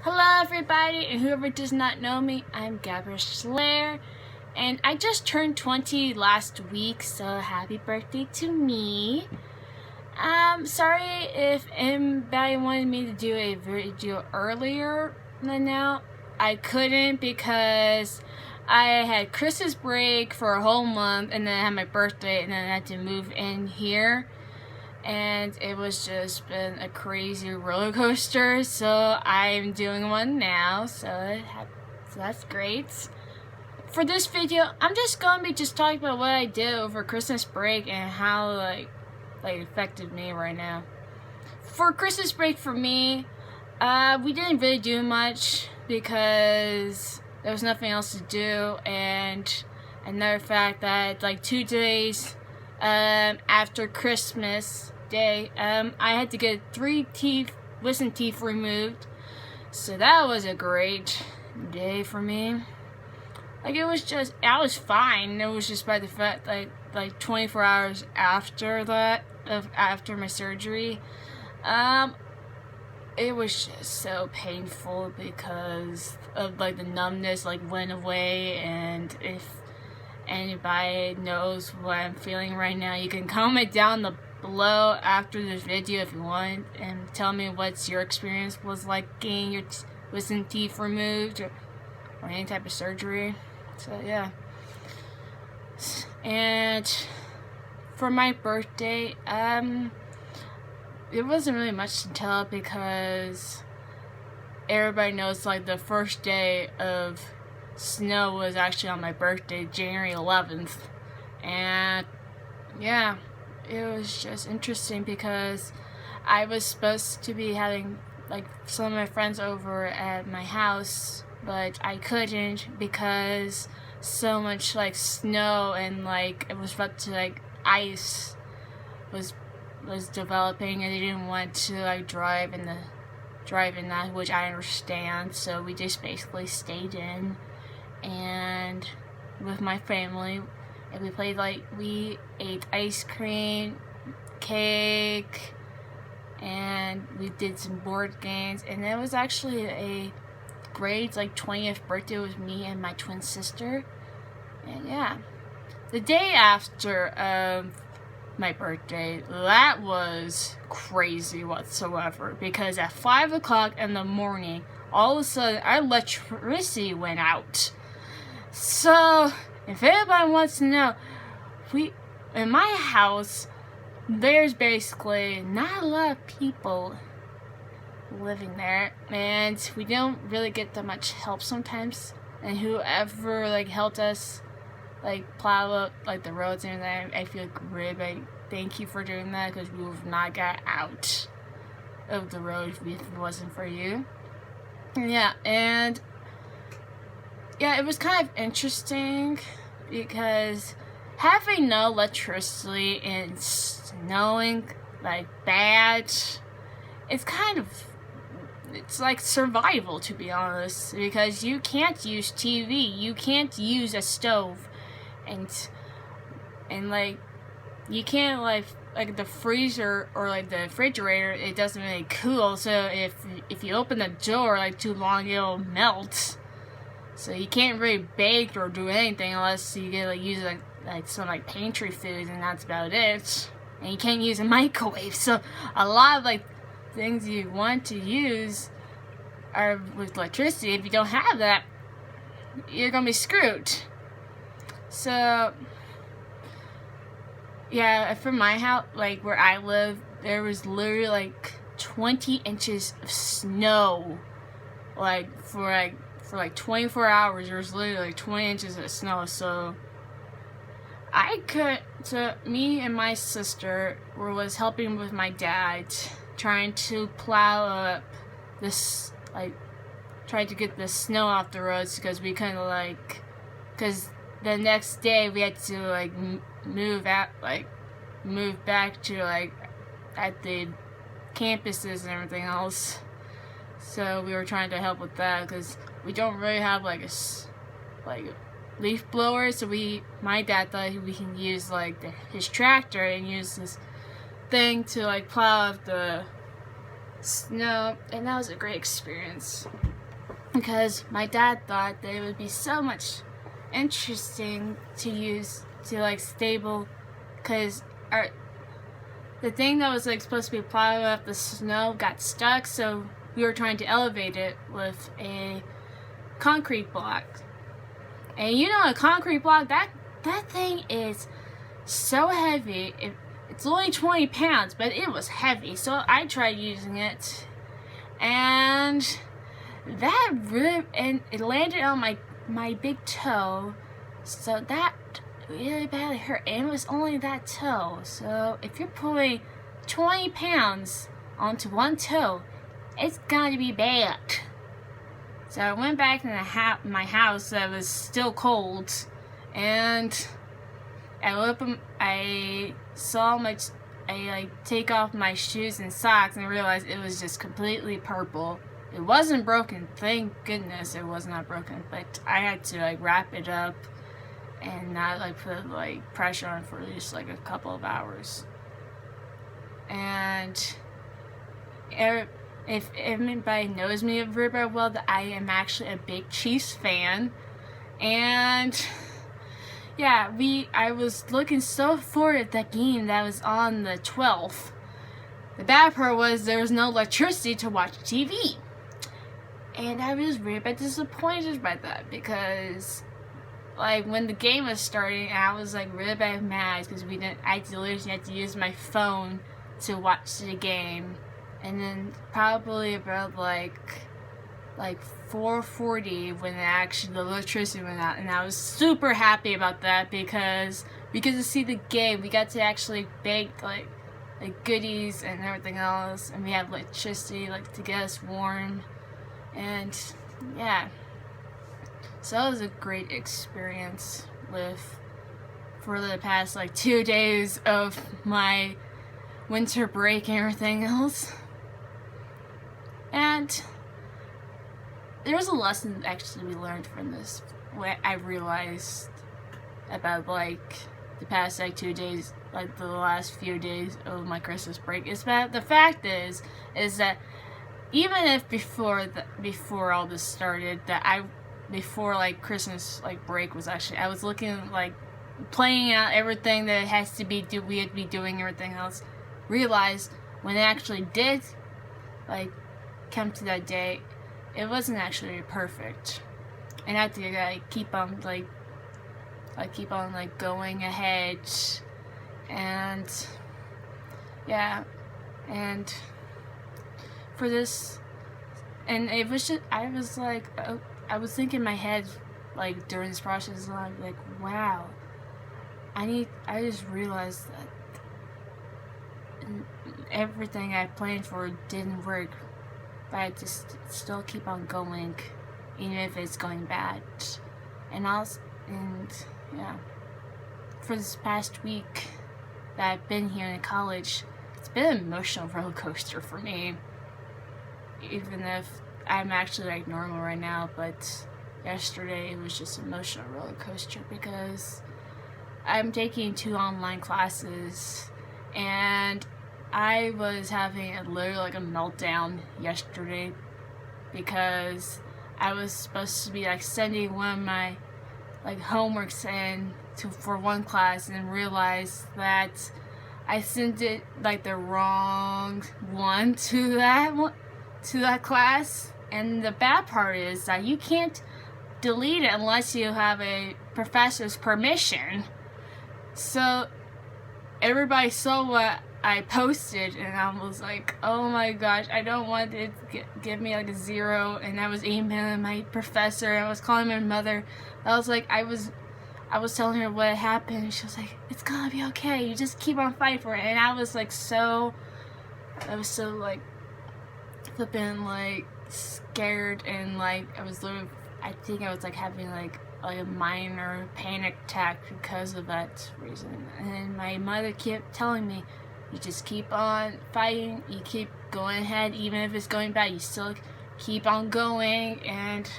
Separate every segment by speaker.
Speaker 1: Hello everybody, and whoever does not know me, I'm Gabrielle Schler, and I just turned 20 last week, so happy birthday to me. Sorry if anybody wanted me to do a video earlier than now. I couldn't because I had Christmas break for a whole month, and then I had my birthday, and then I had to move in here. And it was just been a crazy roller coaster, so I'm doing one now, so that's great. For this video, I'm just gonna be talking about what I did over Christmas break and how like affected me right now. For Christmas break for me, we didn't really do much because there was nothing else to do, and another fact that like 2 days after Christmas Day, I had to get 3 wisdom teeth removed, so that was a great day for me. Like I was fine. It was just by the fact like 24 hours after that, after my surgery, it was just so painful because of like the numbness went away. And if anybody knows what I'm feeling right now, you can comment down below after this video if you want and tell me what's your experience was like getting your wisdom teeth removed or any type of surgery. So yeah. And for my birthday, it wasn't really much to tell because everybody knows like the first day of snow was actually on my birthday, January 11th, and yeah, it was just interesting because I was supposed to be having like some of my friends over at my house, but I couldn't because so much like snow and like it was about to like ice was developing, and they didn't want to like drive in that, which I understand, so we just basically stayed in and with my family, and we ate ice cream, cake, and we did some board games, and it was actually a great 20th birthday with me and my twin sister. And yeah, the day after my birthday, that was crazy whatsoever, because at 5 o'clock in the morning, all of a sudden our electricity went out. So, if anybody wants to know, in my house, there's basically not a lot of people living there, and we don't really get that much help sometimes. And whoever helped us plow up the roads and everything, I feel great. Thank you for doing that, because we would have not got out of the road if it wasn't for you. Yeah, and yeah, it was kind of interesting because having no electricity and snowing bad, it's like survival, to be honest, because you can't use TV, you can't use a stove, and you can't like the freezer or the refrigerator, it doesn't really cool, so if you open the door too long, it'll melt. So you can't really bake or do anything unless you get use some pantry foods, and that's about it. And you can't use a microwave, so a lot of things you want to use are with electricity. If you don't have that, you're gonna be screwed. So yeah, from my house, where I live, there was literally 20 inches of snow, for 24 hours. There was literally 20 inches of snow. So me and my sister was helping with my dad, trying to plow up this, trying to get the snow off the roads, because we couldn't because the next day we had to move back to at the campuses and everything else. So we were trying to help with that because we don't really have a leaf blower. So my dad thought we can use his tractor and use this thing to plow up the snow, and that was a great experience. because my dad thought that it would be so much interesting to use to like stable, because the thing that was like supposed to be plowing up the snow got stuck, so we were trying to elevate it with a concrete block. And you know, a concrete block, that thing is so heavy. It's only 20 pounds, but it was heavy. So I tried using it, and that and it landed on my big toe. So that really badly hurt, and it was only that toe. So if you're pulling 20 pounds onto one toe, it's gonna be bad. So I went back to my house that was still cold, and I take off my shoes and socks and realized it was just completely purple. It wasn't broken, thank goodness it was not broken, but I had to like wrap it up and not like put like pressure on for just like a couple of hours. And if anybody knows me very well, that I am actually a big Chiefs fan, and yeah, I was looking so forward to that game that was on the 12th. The bad part was there was no electricity to watch TV, and I was really bit disappointed by that, because like when the game was starting, I was like really bad mad because I literally had to use my phone to watch the game. And then probably about like 4:40 when the electricity went out, and I was super happy about that because we get to see the game. We got to actually bake like goodies and everything else, and we have electricity like to get us warm, and yeah. So that was a great experience for the past like 2 days of my winter break and everything else. And there was a lesson actually we learned from this. What I realized about like the past like 2 days, like the last few days of my Christmas break, is that the fact is that even if before all this started, before like Christmas like break was actually, I was looking like playing out everything that we had to be doing, everything else. Realized when it actually did like come to that day, it wasn't actually perfect, and I had to keep on going ahead, and yeah, and for this, and it was just I was thinking in my head like during this process, and I'm like, wow, I just realized that everything I planned for didn't work, but I just still keep on going, even if it's going bad. And yeah, for this past week that I've been here in college, it's been an emotional roller coaster for me. Even if I'm actually like normal right now, but yesterday it was just an emotional roller coaster because I'm taking 2 online classes, and I was having literally like a meltdown yesterday because I was supposed to be like sending one of my like homeworks in for one class, and realized that I sent it like the wrong one to that class. And the bad part is that you can't delete it unless you have a professor's permission. So everybody saw what I posted, and I was like, oh my gosh, I don't want it to give me like a 0. And I was emailing my professor, and I was calling my mother. I was like, I was telling her what happened, and she was like, it's gonna be okay, you just keep on fighting for it. And I was so like flipping like scared, and like I think I was like having like a minor panic attack because of that reason. And my mother kept telling me, you just keep on fighting, you keep going ahead, even if it's going bad, you still keep on going. And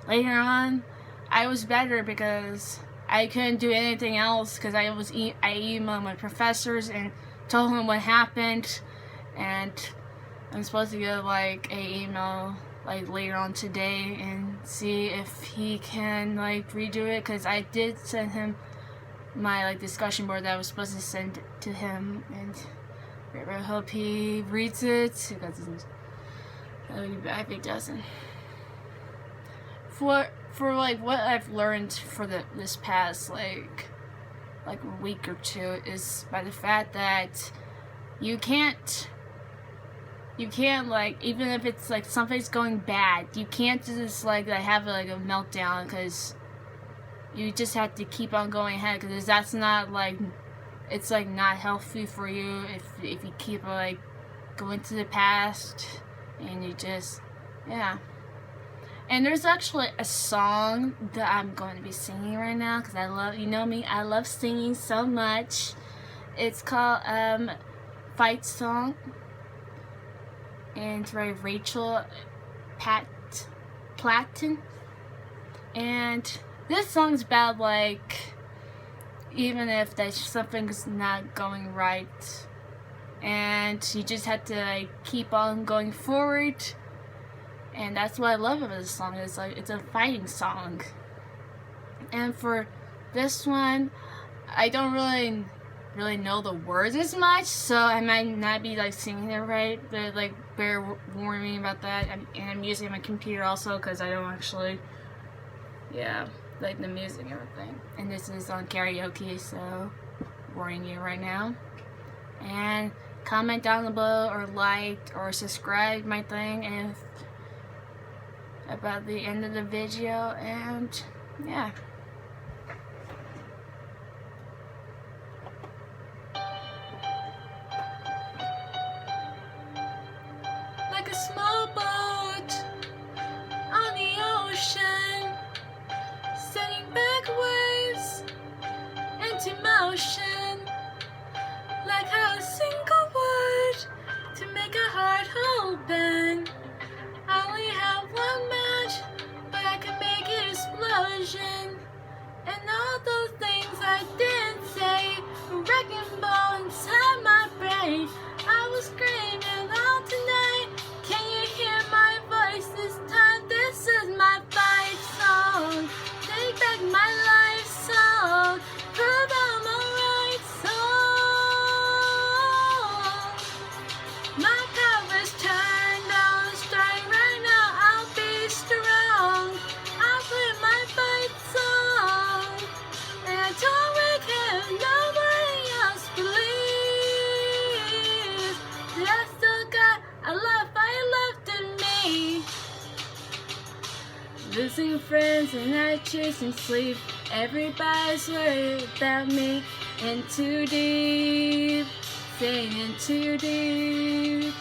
Speaker 1: later on, I was better because I couldn't do anything else, because I emailed my professors and told them what happened, and I'm supposed to get like a email like later on today and see if he can like redo it, because I did send him my like discussion board that I was supposed to send to him, and I really hope he reads it, because it would be bad if he doesn't. For like what I've learned for this past like a week or two is by the fact that you can't like, even if it's like something's going bad, you can't just like have like a meltdown, because you just have to keep on going ahead, because that's not like, it's like not healthy for you if you keep like going to the past, and you just, yeah. And there's actually a song that I'm going to be singing right now, because I love, you know me, I love singing so much. It's called Fight Song, and it's by Rachel Platten. And this song's about like, even if there's something's not going right, and you just have to like keep on going forward. And that's what I love about this song. It's like, it's a fighting song. And for this one, I don't really know the words as much, so I might not be like singing it right, but like bear warn me about that. And I'm using my computer also, because I don't actually, yeah, like the music and everything. And this is on karaoke, so warning you right now. And comment down below, or like, or subscribe my thing if about the end of the video, and yeah. Like a small boat on the ocean, sending back waves into motion, like how a single word to make a heart open. I only have one match, but I can make an explosion. And all those things I didn't say, a wrecking ball inside my brain. I was screaming all tonight. Can you hear my voice this time? This is my fight song. Take back my life song. Prove I'm alright song. My power's turned on, starting right now. I'll be strong. I'll play my fight song, and I don't care if nobody else believes that I still got a lot of fight left in me. Losing friends and not chasing sleep. Everybody's worried about me. In too deep, staying in too deep.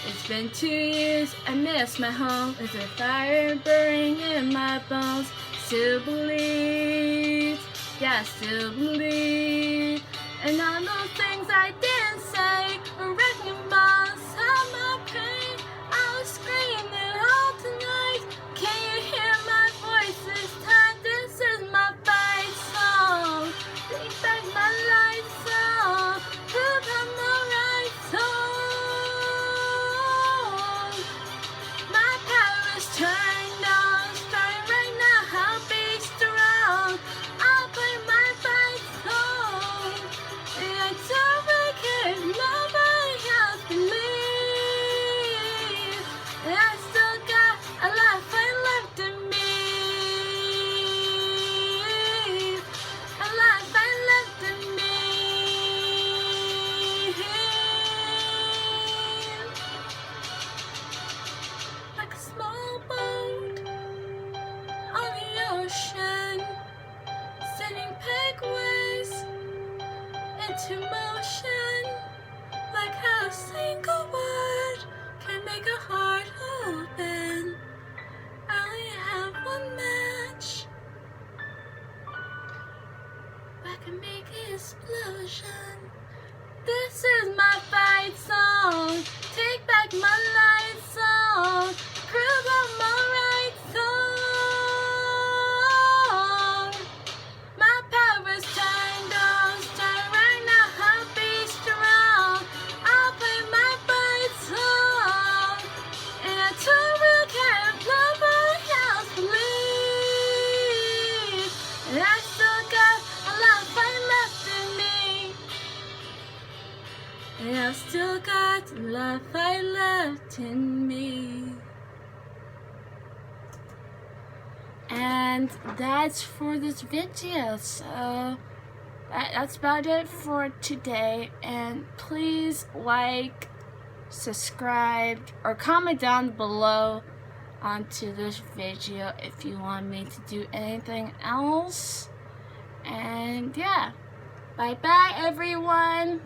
Speaker 1: It's been 2 years, I miss my home. There's a fire burning in my bones. Still believe, yeah, I still believe. And all those things I didn't say, a wrecking ball inside my pain. I was screaming all tonight. Can you hear my voice this time? This is my fight song. Take back my life song. Prove I'm alright song. My power's turned on, starting right now. I'll be strong. I'll play my fight song, and I don't really care if nobody else believes that I still got a lot of fight left in me. A lot of fight left in me. Like a small boat on the ocean, sending peg waves into motion, like how a single word can make a heart open. I only have one match, but I can make an explosion. This is my fight song. Take back my life song. Prove I'm alright song. My power's turned on, starting right now. I'll be strong. I'll play my fight song, and I've still got the life I left in me. And that's for this video, so that's about it for today. And please like, subscribe, or comment down below onto this video if you want me to do anything else. And yeah, bye bye everyone.